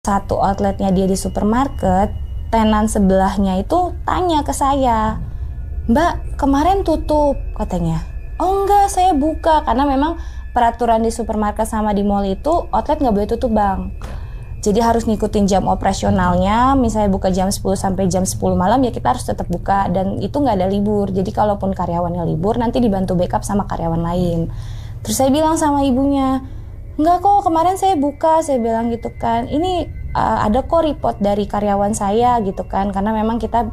satu outletnya dia di supermarket, tenan sebelahnya itu tanya ke saya, "Mbak, kemarin tutup," katanya. "Oh enggak, saya buka," karena memang peraturan di supermarket sama di mall itu outlet nggak boleh tutup, Bang. Jadi harus ngikutin jam operasionalnya, misalnya buka jam 10 sampai jam 10 malam ya kita harus tetap buka, dan itu nggak ada libur. Jadi kalaupun karyawannya libur nanti dibantu backup sama karyawan lain. Terus saya bilang sama ibunya, "Enggak kok, kemarin saya buka," saya bilang gitu kan. "Ini ada kok report dari karyawan saya," gitu kan, karena memang kita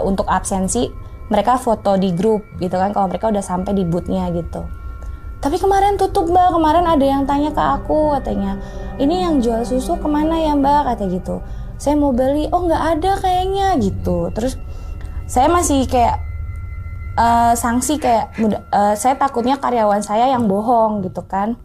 untuk absensi mereka foto di grup gitu kan kalau mereka udah sampai di boothnya gitu. "Tapi kemarin tutup, Mbak, kemarin ada yang tanya ke aku," katanya. "Ini yang jual susu kemana ya, Mbak?" kata gitu. "Saya mau beli." "Oh nggak ada kayaknya," gitu. Terus saya masih kayak sanksi kayak saya takutnya karyawan saya yang bohong gitu kan.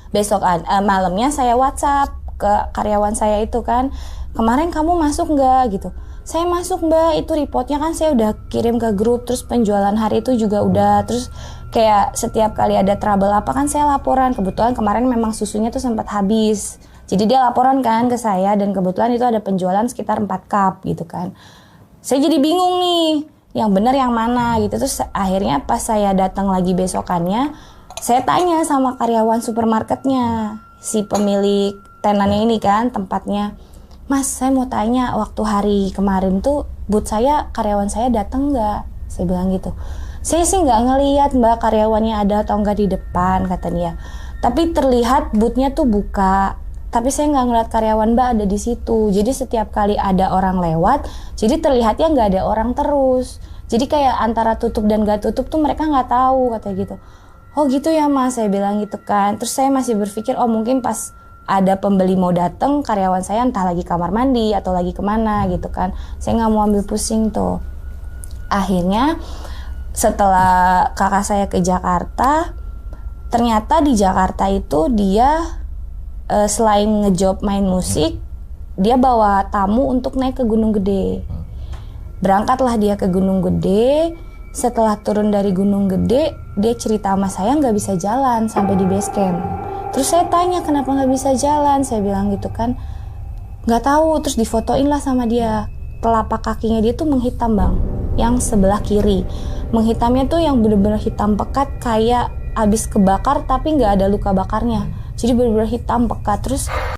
Besok malamnya saya WhatsApp ke karyawan saya itu kan, "Kemarin kamu masuk nggak?" gitu. "Saya masuk, Mbak, itu reportnya kan saya udah kirim ke grup, terus penjualan hari itu juga udah, terus kayak setiap kali ada trouble apa kan saya laporan. Kebetulan kemarin memang susunya tuh sempat habis, jadi dia laporan kan ke saya, dan kebetulan itu ada penjualan sekitar 4 cup gitu kan." Saya jadi bingung nih, yang benar yang mana gitu. Terus akhirnya pas saya datang lagi besokannya, saya tanya sama karyawan supermarketnya, si pemilik tenannya ini kan tempatnya, "Mas, saya mau tanya, waktu hari kemarin tuh booth saya, karyawan saya datang nggak?" Saya bilang gitu. "Saya sih nggak ngelihat, Mbak, karyawannya ada atau nggak di depan," kata dia. "Tapi terlihat boothnya tuh buka. Tapi saya nggak ngeliat karyawan Mbak ada di situ. Jadi setiap kali ada orang lewat, jadi terlihatnya nggak ada orang terus. Jadi kayak antara tutup dan nggak tutup tuh mereka nggak tahu," kata gitu. "Oh gitu ya, Mas," saya bilang gitu kan. Terus saya masih berpikir, oh mungkin pas ada pembeli mau datang, karyawan saya entah lagi kamar mandi atau lagi kemana gitu kan. Saya nggak mau ambil pusing tuh. Akhirnya setelah kakak saya ke Jakarta, ternyata di Jakarta itu dia selain ngejob main musik, dia bawa tamu untuk naik ke Gunung Gede. Berangkatlah dia ke Gunung Gede. Setelah turun dari Gunung Gede, dia cerita sama saya nggak bisa jalan sampai di base camp. Terus saya tanya, "Kenapa nggak bisa jalan?" Saya bilang gitu kan, "Nggak tahu." Terus difotoin lah sama dia. Telapak kakinya dia tuh menghitam, Bang, yang sebelah kiri. Menghitamnya tuh yang bener-bener hitam pekat, kayak abis kebakar tapi nggak ada luka bakarnya. Jadi bener-bener hitam pekat. Terus